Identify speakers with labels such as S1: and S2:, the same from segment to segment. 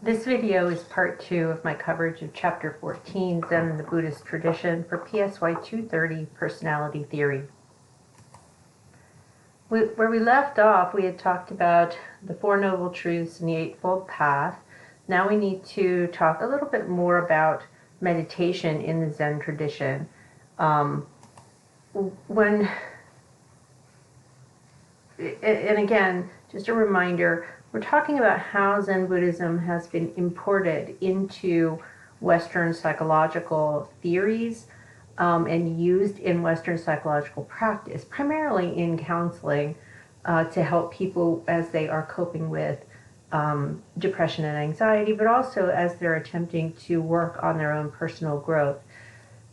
S1: This video is part 2 of my coverage of Chapter 14, Zen and the Buddhist Tradition, for PSY 230, Personality Theory. Where we left off, we had talked about the Four Noble Truths and the Eightfold Path. Now we need to talk a little bit more about meditation in the Zen tradition. And again, just a reminder, we're talking about how Zen Buddhism has been imported into Western psychological theories and used in Western psychological practice, primarily in counseling to help people as they are coping with depression and anxiety, but also as they're attempting to work on their own personal growth.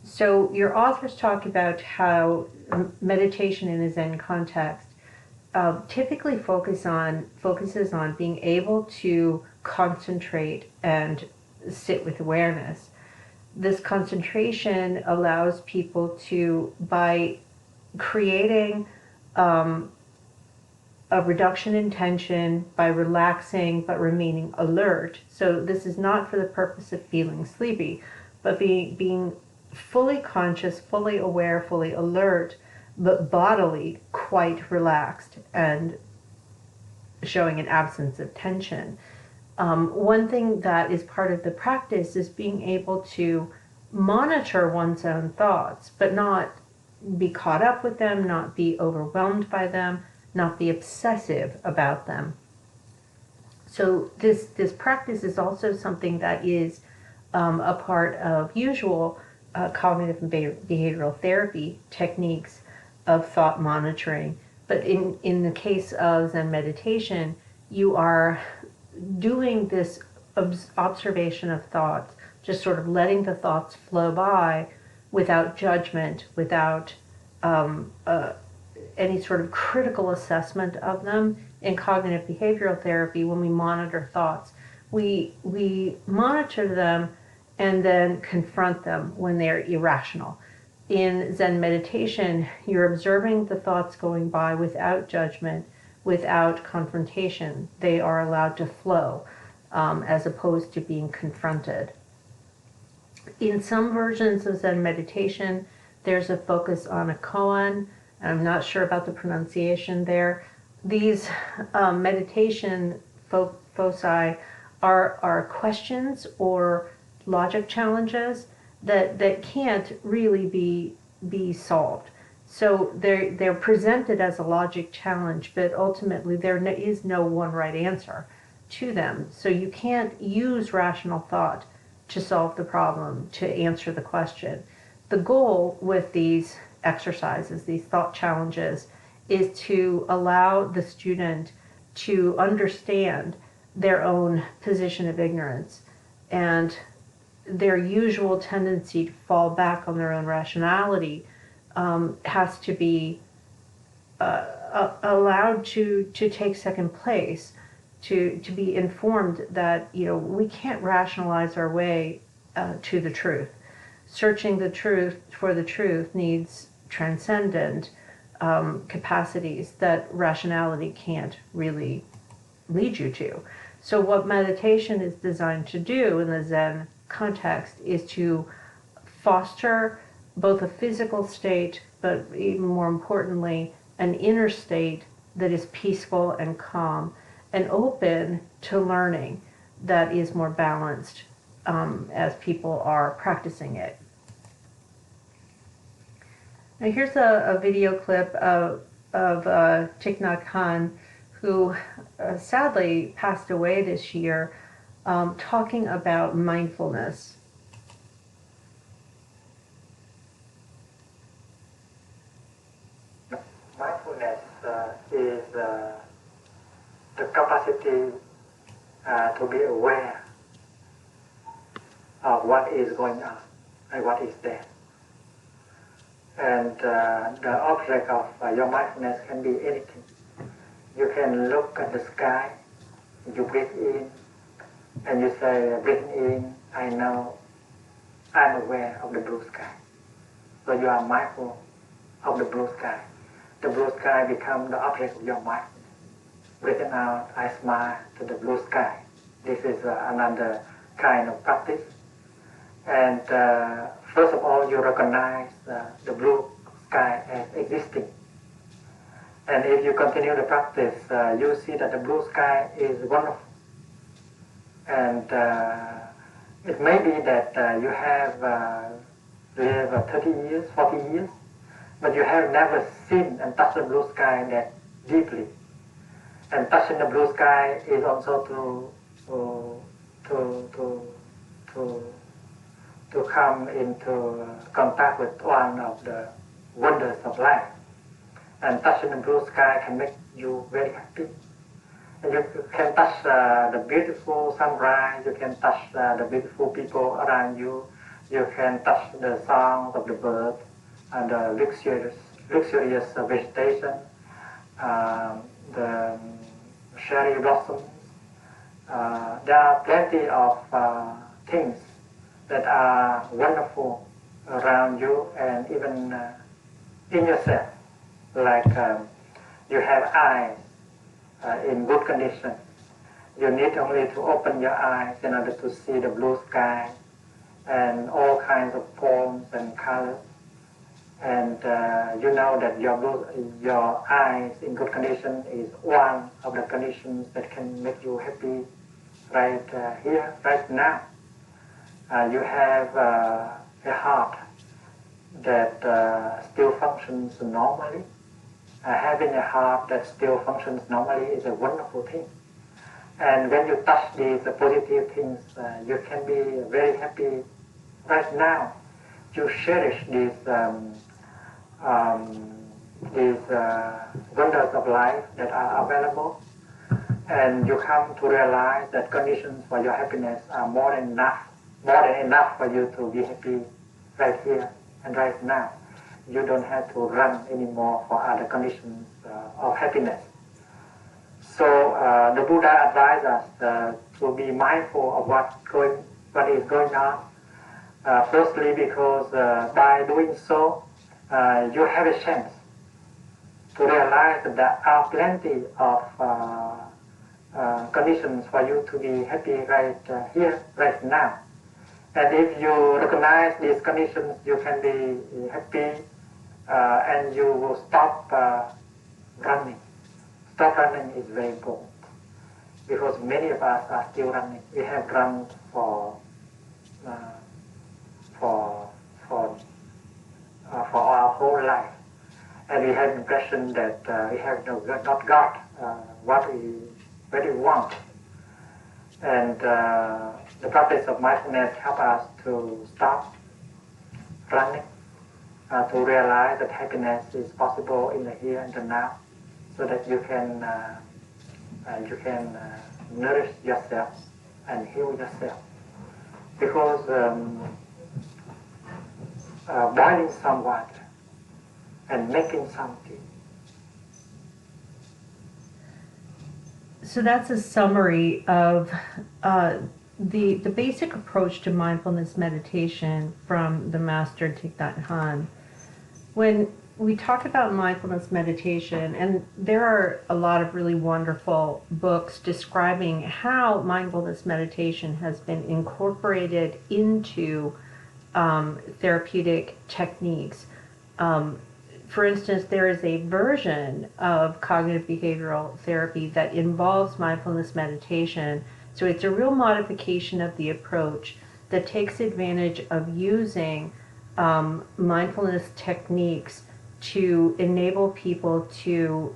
S1: So your authors talk about how meditation in a Zen context typically focuses on being able to concentrate and sit with awareness. This concentration allows people to, by creating a reduction in tension, by relaxing but remaining alert. So this is not for the purpose of feeling sleepy, but being fully conscious, fully aware, fully alert, but bodily quite relaxed and showing an absence of tension. One thing that is part of the practice is being able to monitor one's own thoughts, but not be caught up with them, not be overwhelmed by them, not be obsessive about them. So this practice is also something that is a part of usual cognitive and behavioral therapy techniques of thought monitoring. But in the case of Zen meditation, you are doing this observation of thoughts, just sort of letting the thoughts flow by without judgment, without any sort of critical assessment of them. In cognitive behavioral therapy, when we monitor thoughts, we monitor them and then confront them when they're irrational. In Zen meditation, you're observing the thoughts going by without judgment, without confrontation. They are allowed to flow as opposed to being confronted. In some versions of Zen meditation, there's a focus on a koan. I'm not sure about the pronunciation there. These meditation foci are questions or logic challenges that can't really be solved. So they're presented as a logic challenge, but ultimately there is no one right answer to them. So you can't use rational thought to solve the problem, to answer the question. The goal with these exercises, these thought challenges, is to allow the student to understand their own position of ignorance and their usual tendency to fall back on their own rationality has to be allowed to take second place, to be informed that we can't rationalize our way to the truth. Searching the truth for the truth needs transcendent capacities that rationality can't really lead you to. So what meditation is designed to do in the Zen context is to foster both a physical state, but even more importantly, an inner state that is peaceful and calm and open to learning that is more balanced as people are practicing it. Now here's a video clip of Thich Nhat Hanh, who sadly passed away this year, talking about mindfulness.
S2: Mindfulness is the capacity to be aware of what is going on and what is there. And the object of your mindfulness can be anything. You can look at the sky, you breathe in, and you say, breathing in, I know, I'm aware of the blue sky. So you are mindful of the blue sky. The blue sky becomes the object of your mindfulness. Breathing out, I smile to the blue sky. This This is another kind of practice. And first of all, you recognize the blue sky as existing. And if you continue the practice, you see that the blue sky is wonderful. And it may be that you have lived 30 years, 40 years, but you have never seen and touched the blue sky that deeply. And touching the blue sky is also to come into contact with one of the wonders of life. And touching the blue sky can make you very happy. And you can touch the beautiful sunrise, you can touch the beautiful people around you, you can touch the songs of the birds, and the luxurious vegetation, the cherry blossoms. There are plenty of things that are wonderful around you and even in yourself. Like you have eyes in good condition. You need only to open your eyes in order to see the blue sky and all kinds of forms and colors. And you know that your eyes in good condition is one of the conditions that can make you happy right here, right now. You have a heart that still functions normally. Having a heart that still functions normally is a wonderful thing. And when you touch these positive things, you can be very happy right now. You cherish these wonders of life that are available, and you come to realize that conditions for your happiness are more than enough for you to be happy right here and right now. You don't have to run anymore for other conditions of happiness. So the Buddha advised us to be mindful of what is going on. Firstly, because by doing so, you have a chance to realize that there are plenty of conditions for you to be happy right here, right now. And if you recognize these conditions, you can be happy and you will stop running. Stop running is very important because many of us are still running. We have run for our whole life, and we have the impression that we have not got what we really want. And the practice of mindfulness helps us to stop running, to realize that happiness is possible in the here and the now, so that you can nourish yourself and heal yourself. Because boiling some water and making some tea.
S1: So that's a summary of the basic approach to mindfulness meditation from the master Thich Nhat Hanh. When we talk about mindfulness meditation, and there are a lot of really wonderful books describing how mindfulness meditation has been incorporated into therapeutic techniques. For instance, there is a version of cognitive behavioral therapy that involves mindfulness meditation. So it's a real modification of the approach that takes advantage of using mindfulness techniques to enable people to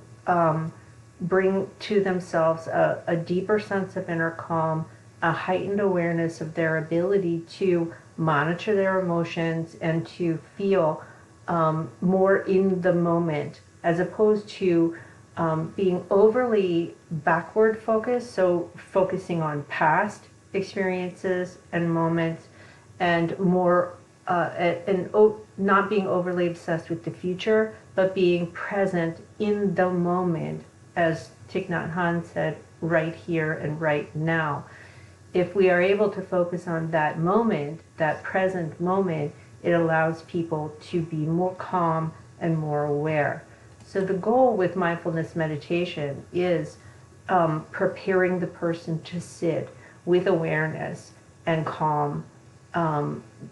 S1: bring to themselves a deeper sense of inner calm, a heightened awareness of their ability to monitor their emotions and to feel more in the moment, as opposed to being overly backward focused, so focusing on past experiences and moments, and more not being overly obsessed with the future, but being present in the moment, as Thich Nhat Hanh said, right here and right now. If we are able to focus on that moment, that present moment, it allows people to be more calm and more aware. So the goal with mindfulness meditation is preparing the person to sit with awareness and calm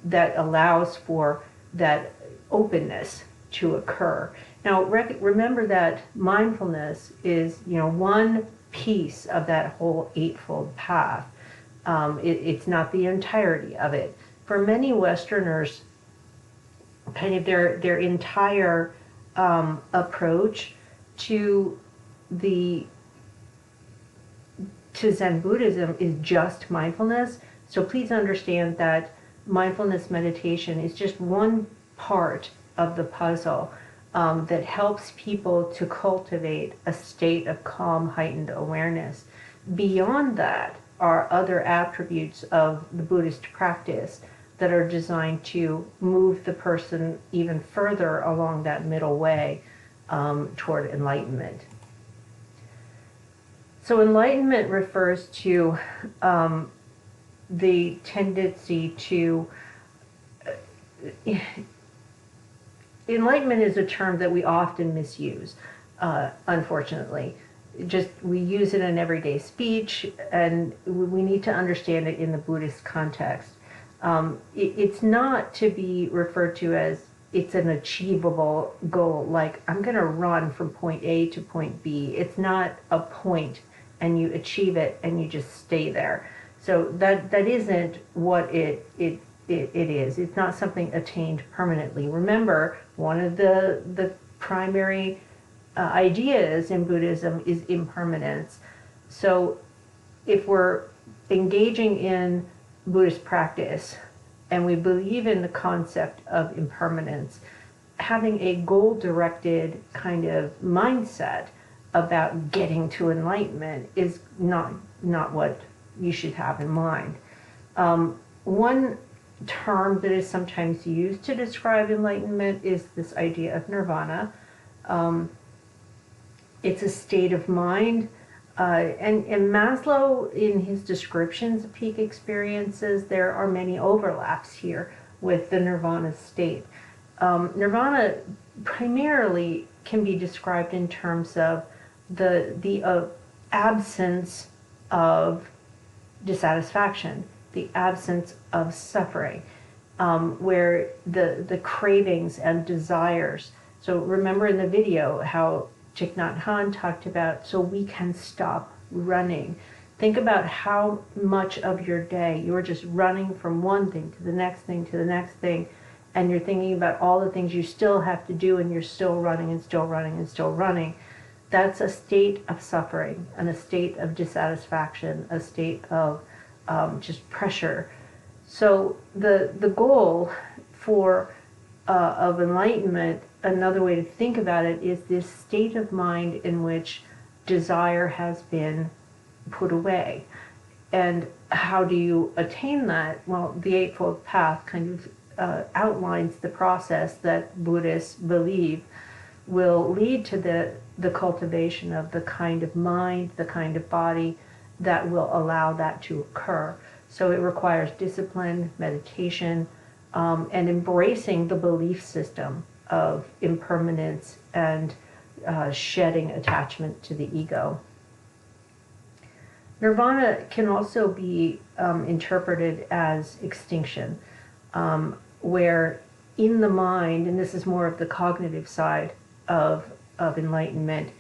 S1: that allows for that openness to occur. Now, remember that mindfulness is, one piece of that whole Eightfold Path. It's not the entirety of it. For many Westerners, kind of their entire approach to Zen Buddhism is just mindfulness. So please understand that mindfulness meditation is just one part of the puzzle that helps people to cultivate a state of calm, heightened awareness. Beyond that are other attributes of the Buddhist practice that are designed to move the person even further along that middle way toward enlightenment. So enlightenment refers to the tendency to... Enlightenment is a term that we often misuse, unfortunately. We use it in everyday speech, and we need to understand it in the Buddhist context. It's not to be referred to as it's an achievable goal, like I'm going to run from point A to point B. It's not a point and you achieve it and you just stay there. So that isn't what it is. It's not something attained permanently. Remember, one of the primary ideas in Buddhism is impermanence. So if we're engaging in Buddhist practice and we believe in the concept of impermanence, having a goal-directed kind of mindset about getting to enlightenment is not what you should have in mind. One term that is sometimes used to describe enlightenment is this idea of nirvana. It's a state of mind. And Maslow, in his descriptions of peak experiences, there are many overlaps here with the nirvana state. Nirvana primarily can be described in terms of the absence of dissatisfaction, the absence of suffering, where the cravings and desires. So remember in the video how Thich Nhat Hanh talked about, so we can stop running. Think about how much of your day you're just running from one thing to the next thing to the next thing, and you're thinking about all the things you still have to do, and you're still running and still running and still running. That's a state of suffering and a state of dissatisfaction, a state of just pressure. So the goal of enlightenment, another way to think about it, is this state of mind in which desire has been put away. And how do you attain that? Well, the Eightfold Path kind of outlines the process that Buddhists believe will lead to the cultivation of the kind of mind, the kind of body that will allow that to occur. So it requires discipline, meditation, and embracing the belief system of impermanence and shedding attachment to the ego. Nirvana can also be interpreted as extinction, where in the mind, and this is more of the cognitive side of enlightenment,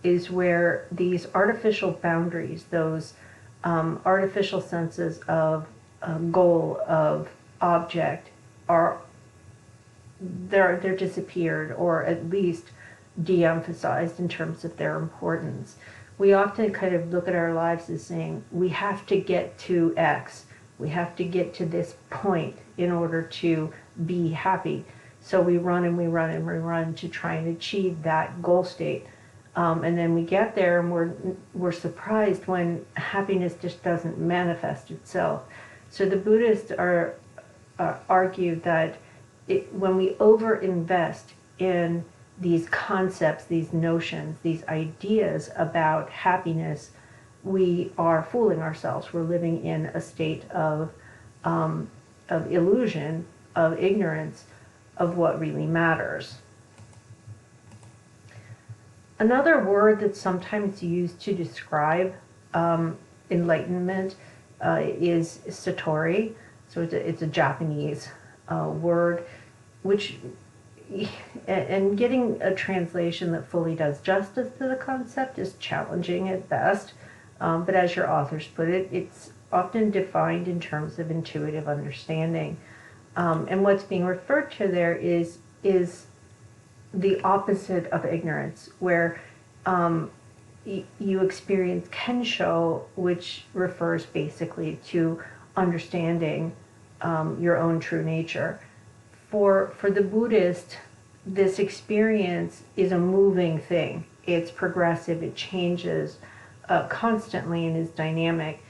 S1: is where these artificial boundaries, those artificial senses of goal, of object, they're disappeared, or at least de-emphasized in terms of their importance. We often kind of look at our lives as saying, we have to get to X, we have to get to this point in order to be happy. So we run and we run and we run to try and achieve that goal state. And then we get there and we're surprised when happiness just doesn't manifest itself. So the Buddhists argue that when we overinvest in these concepts, these notions, these ideas about happiness, we are fooling ourselves. We're living in a state of illusion, of ignorance of what really matters. Another word that's sometimes used to describe enlightenment is Satori. So it's a Japanese word, which, and getting a translation that fully does justice to the concept is challenging at best. But as your authors put it, it's often defined in terms of intuitive understanding. And what's being referred to there is the opposite of ignorance, where you experience kensho, which refers basically to understanding your own true nature. For the Buddhist, this experience is a moving thing. It's progressive, it changes constantly and is dynamic.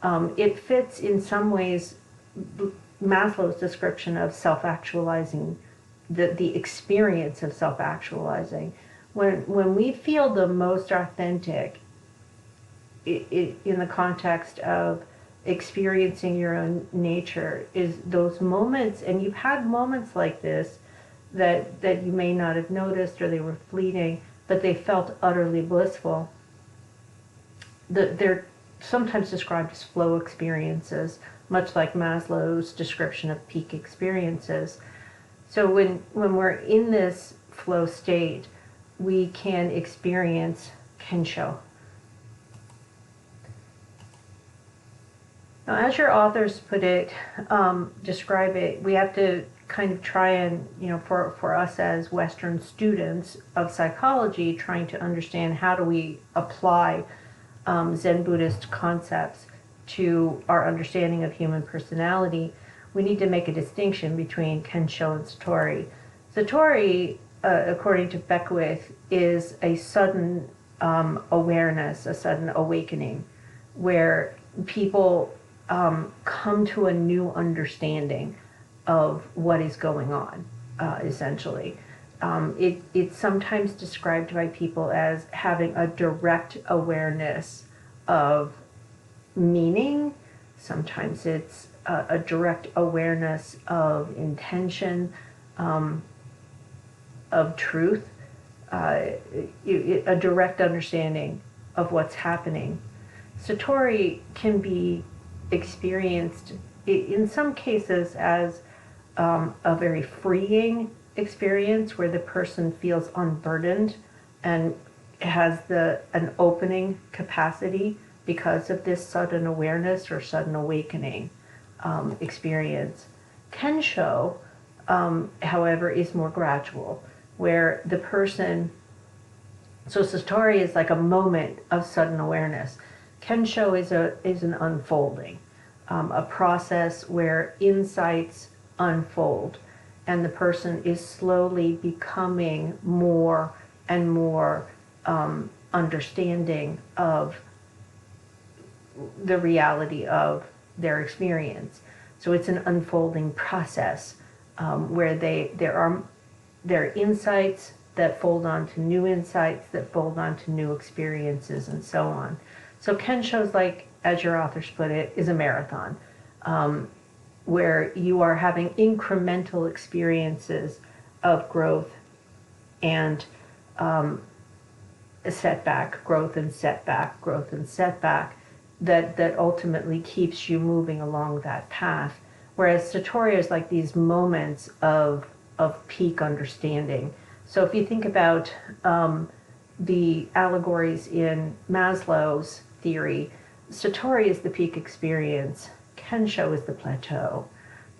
S1: It fits in some ways Maslow's description of self-actualizing, the experience of self-actualizing. When we feel the most authentic in the context of experiencing your own nature is those moments, and you've had moments like this that you may not have noticed, or they were fleeting, but they felt utterly blissful. They're sometimes described as flow experiences, much like Maslow's description of peak experiences. So when we're in this flow state, we can experience kensho. Now, as your authors put it, describe it, we have to kind of try and, for us as Western students of psychology, trying to understand how do we apply Zen Buddhist concepts to our understanding of human personality, we need to make a distinction between kensho and satori. Satori, according to Beckwith, is a sudden awareness, a sudden awakening, where people come to a new understanding of what is going on, essentially. It's sometimes described by people as having a direct awareness of meaning. Sometimes it's a direct awareness of intention, of truth, a direct understanding of what's happening. Satori can be experienced in some cases as a very freeing experience, where the person feels unburdened and has an opening capacity because of this sudden awareness or sudden awakening experience. Kensho, however, is more gradual, where the person, so Satori is like a moment of sudden awareness. Kensho is an unfolding, a process where insights unfold, and the person is slowly becoming more and more understanding of the reality of their experience. So it's an unfolding process where there are insights that fold onto new insights that fold onto new experiences, and so on. So Kensho's, like, as your authors put it, is a marathon, where you are having incremental experiences of growth and a setback, growth and setback, growth and setback, that ultimately keeps you moving along that path. Whereas Satori is like these moments of peak understanding. So if you think about the allegories in Maslow's theory, Satori is the peak experience, Kensho is the plateau.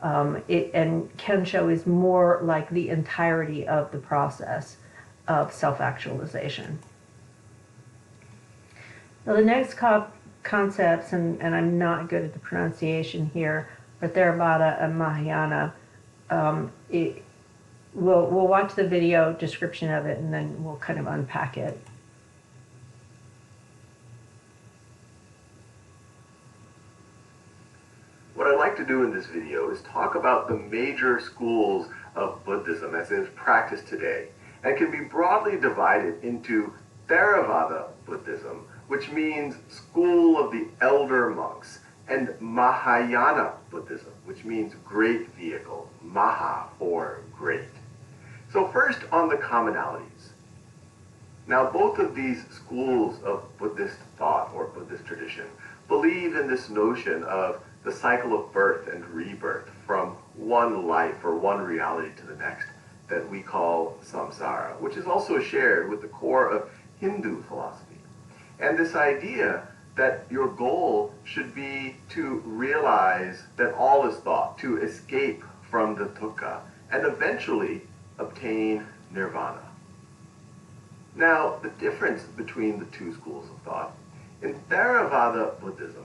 S1: And Kensho is more like the entirety of the process of self-actualization. Now the next concepts, and I'm not good at the pronunciation here, but Theravada and Mahayana, we'll watch the video description of it and then we'll kind of unpack it.
S3: What I'd like to do in this video is talk about the major schools of Buddhism as it is practiced today, and can be broadly divided into Theravada Buddhism, which means school of the elder monks, and Mahayana Buddhism, which means great vehicle, Maha, or great. So first on the commonalities. Now both of these schools of Buddhist thought or Buddhist tradition believe in this notion of the cycle of birth and rebirth from one life or one reality to the next that we call samsara, which is also shared with the core of Hindu philosophy. And this idea that your goal should be to realize that all is thought, to escape from the dukkha, and eventually obtain nirvana. Now, the difference between the two schools of thought, in Theravada Buddhism,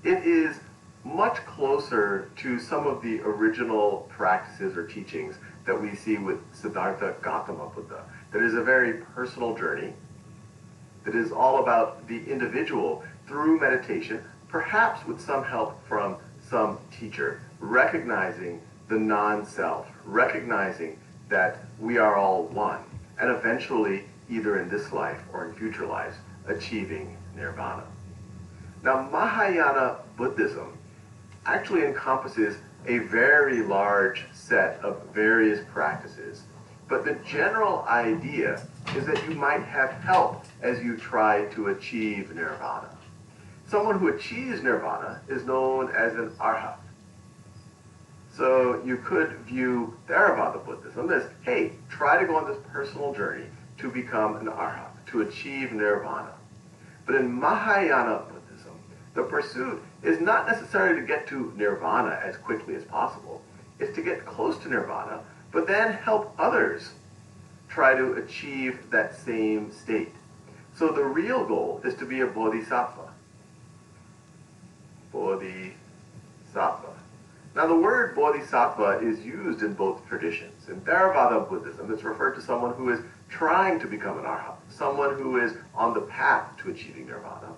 S3: it is much closer to some of the original practices or teachings that we see with Siddhartha Gautama Buddha. That is a very personal journey, that is all about the individual through meditation, perhaps with some help from some teacher, recognizing the non-self, recognizing that we are all one, and eventually, either in this life or in future lives, achieving nirvana. Now, Mahayana Buddhism actually encompasses a very large set of various practices, but the general idea is that you might have help as you try to achieve nirvana. Someone who achieves nirvana is known as an arhat. So you could view Theravada Buddhism as, hey, try to go on this personal journey to become an arhat, to achieve nirvana. But in Mahayana Buddhism, the pursuit is not necessarily to get to nirvana as quickly as possible. It's to get close to nirvana, but then help others try to achieve that same state. So the real goal is to be a bodhisattva. Bodhisattva. Now the word bodhisattva is used in both traditions. In Theravada Buddhism, it's referred to someone who is trying to become an arhat, someone who is on the path to achieving nirvana.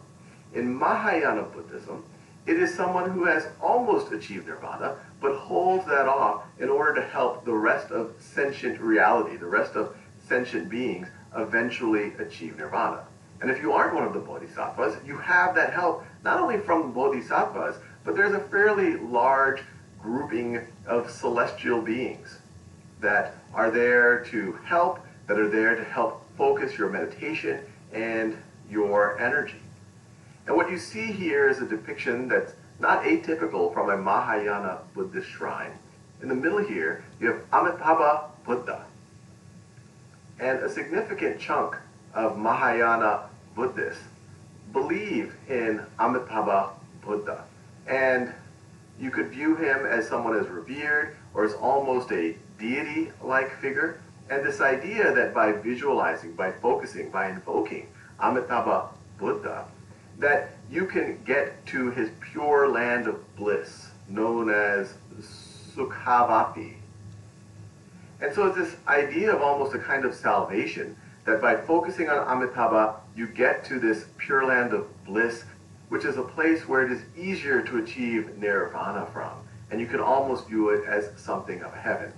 S3: In Mahayana Buddhism, it is someone who has almost achieved nirvana, but holds that off in order to help the rest of sentient reality, the rest of sentient beings, eventually achieve nirvana. And if you aren't one of the bodhisattvas, you have that help not only from bodhisattvas, but there's a fairly large grouping of celestial beings that are there to help, that are there to help focus your meditation and your energy. And what you see here is a depiction that's not atypical from a Mahayana Buddhist shrine. In the middle here, you have Amitabha Buddha. And a significant chunk of Mahayana Buddhists believe in Amitabha Buddha. And you could view him as someone as revered or as almost a deity-like figure. And this idea that by visualizing, by focusing, by invoking Amitabha Buddha, that you can get to his pure land of bliss, known as Sukhavapi. And so it's this idea of almost a kind of salvation, that by focusing on Amitabha, you get to this pure land of bliss, which is a place where it is easier to achieve nirvana from. And you can almost view it as something of heaven.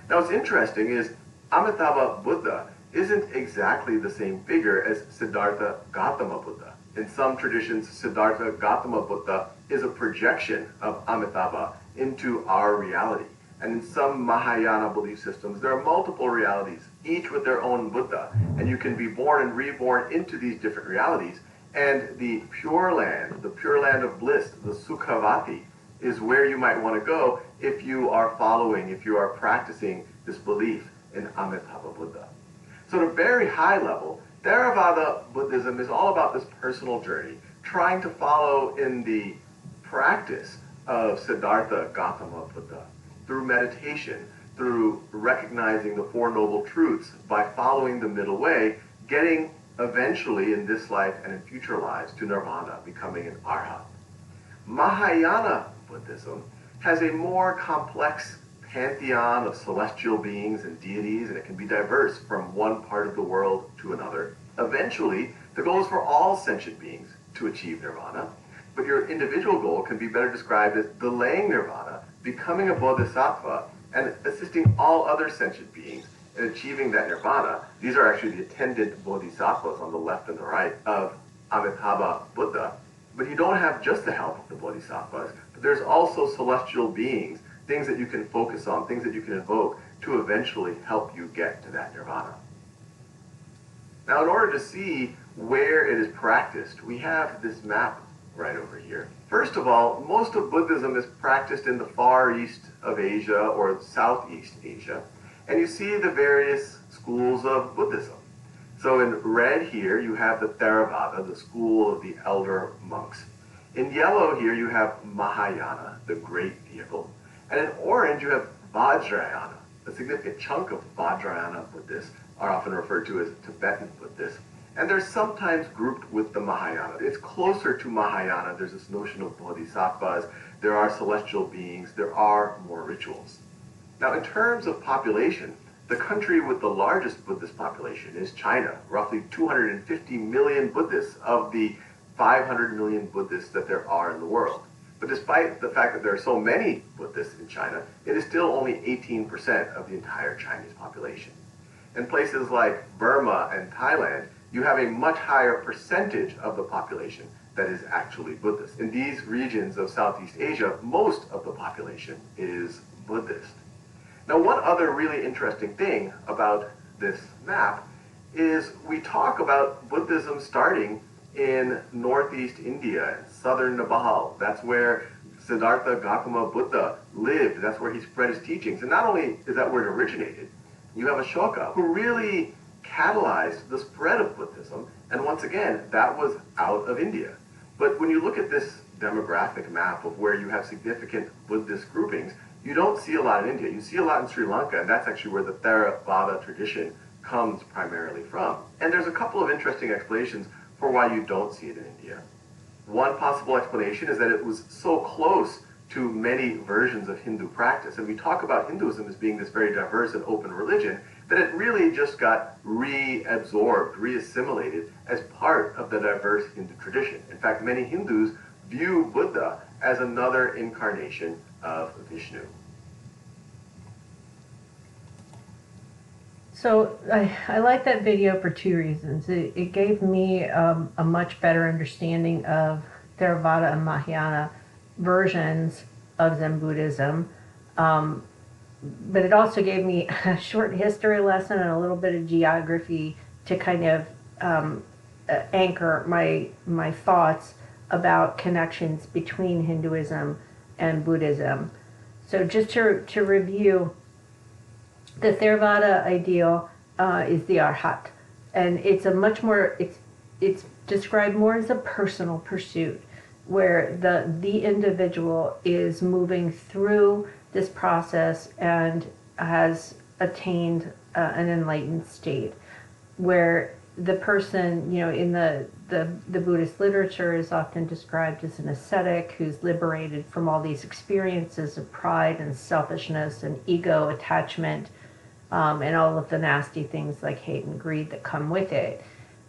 S3: Now what's interesting is Amitabha Buddha isn't exactly the same figure as Siddhartha Gautama Buddha. In some traditions, Siddhartha Gautama Buddha is a projection of Amitabha into our reality. And in some Mahayana belief systems, there are multiple realities, each with their own Buddha. And you can be born and reborn into these different realities. And the pure land of bliss, the Sukhavapi, is where you might want to go if you are following, if you are practicing this belief in Amitabha Buddha. So at a very high level, Theravada Buddhism is all about this personal journey, trying to follow in the practice of Siddhartha Gautama Buddha, through meditation, through recognizing the Four Noble Truths, by following the middle way, getting eventually in this life and in future lives to nirvana, becoming an arhat. Mahayana Buddhism has a more complex pantheon of celestial beings and deities, and it can be diverse from one part of the world to another. Eventually, the goal is for all sentient beings to achieve nirvana, but your individual goal can be better described as delaying nirvana, becoming a bodhisattva, and assisting all other sentient beings in achieving that nirvana. These are actually the attendant bodhisattvas on the left and the right of Amitabha Buddha. But you don't have just the help of the bodhisattvas, but there's also celestial beings, things that you can focus on, things that you can invoke to eventually help you get to that nirvana. Now, in order to see where it is practiced, we have this map right over here. First of all, most of Buddhism is practiced in the far east of Asia or Southeast Asia, and you see the various schools of Buddhism. So in red here, you have the Theravada, the school of the elder monks. In yellow here, you have Mahayana, the great vehicle. And in orange, you have Vajrayana. A significant chunk of Vajrayana Buddhists are often referred to as Tibetan Buddhists. And they're sometimes grouped with the Mahayana. It's closer to Mahayana. There's this notion of bodhisattvas. There are celestial beings. There are more rituals. Now, in terms of population, the country with the largest Buddhist population is China, roughly 250 million Buddhists of the 500 million Buddhists that there are in the world. But despite the fact that there are so many Buddhists in China, it is still only 18% of the entire Chinese population. In places like Burma and Thailand, you have a much higher percentage of the population that is actually Buddhist. In these regions of Southeast Asia, most of the population is Buddhist. Now, one other really interesting thing about this map is we talk about Buddhism starting in northeast India, southern Nepal. That's where Siddhartha Gautama Buddha lived. That's where he spread his teachings. And not only is that where it originated, you have Ashoka, who really catalyzed the spread of Buddhism. And once again, that was out of India. But when you look at this demographic map of where you have significant Buddhist groupings, you don't see a lot in India. You see a lot in Sri Lanka, and that's actually where the Theravada tradition comes primarily from. And there's a couple of interesting explanations for why you don't see it in India. One possible explanation is that it was so close to many versions of Hindu practice, and we talk about Hinduism as being this very diverse and open religion, that it really just got reabsorbed, reassimilated as part of the diverse Hindu tradition. In fact, many Hindus view Buddha as another incarnation of Vishnu.
S1: So I like that video for two reasons. It gave me a much better understanding of Theravada and Mahayana versions of Zen Buddhism, but it also gave me a short history lesson and a little bit of geography to kind of anchor my thoughts about connections between Hinduism and Buddhism. So just to review, the Theravada Ideal is the Arhat, and it's a much more, it's described more as a personal pursuit, where the individual is moving through this process and has attained an enlightened state, where the person, in the Buddhist literature is often described as an ascetic who's liberated from all these experiences of pride and selfishness and ego attachment, and all of the nasty things like hate and greed that come with it.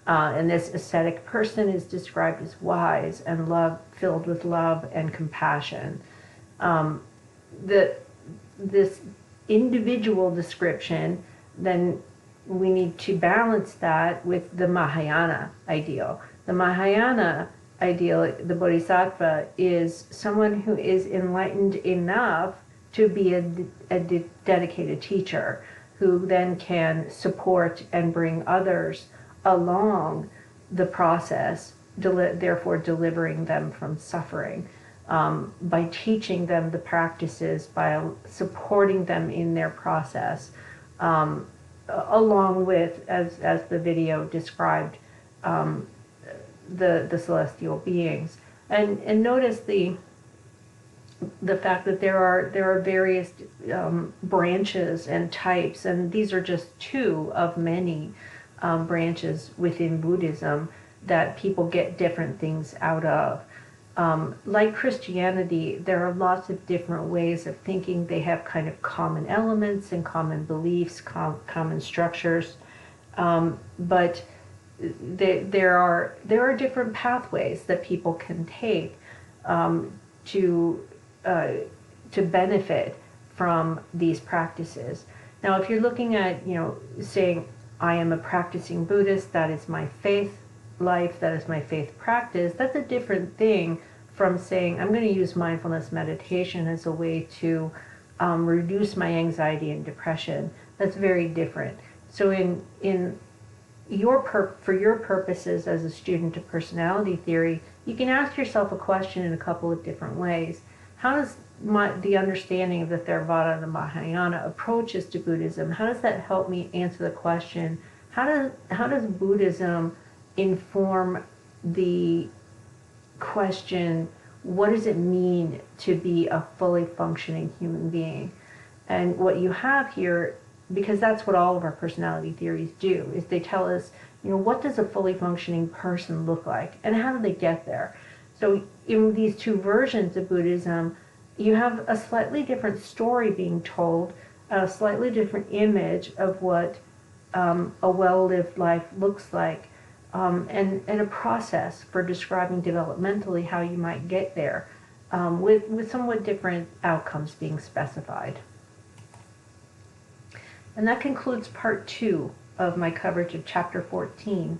S1: And this ascetic person is described as wise and filled with love and compassion. This individual description, then we need to balance that with the Mahayana ideal. The Mahayana ideal, the Bodhisattva, is someone who is enlightened enough to be a dedicated teacher, who then can support and bring others along the process, therefore delivering them from suffering, by teaching them the practices, by supporting them in their process, along with, as the video described, the celestial beings. And notice the fact that there are various branches and types, and these are just two of many branches within Buddhism that people get different things out of. Like Christianity, there are lots of different ways of thinking. They have kind of common elements and common beliefs, common structures, but there are different pathways that people can take to benefit from these practices. Now, if you're looking at, saying, I am a practicing Buddhist, that is my faith life, that is my faith practice, that's a different thing from saying, I'm going to use mindfulness meditation as a way to reduce my anxiety and depression. That's very different. So in for your purposes as a student of personality theory, you can ask yourself a question in a couple of different ways. How does the understanding of the Theravada and the Mahayana approaches to Buddhism, how does that help me answer the question, how does Buddhism inform the question, what does it mean to be a fully functioning human being? And what you have here, because that's what all of our personality theories do, is they tell us, what does a fully functioning person look like, and how do they get there? So in these two versions of Buddhism, you have a slightly different story being told, a slightly different image of what a well-lived life looks like, and a process for describing developmentally how you might get there, with somewhat different outcomes being specified. And that concludes part 2 of my coverage of chapter 14.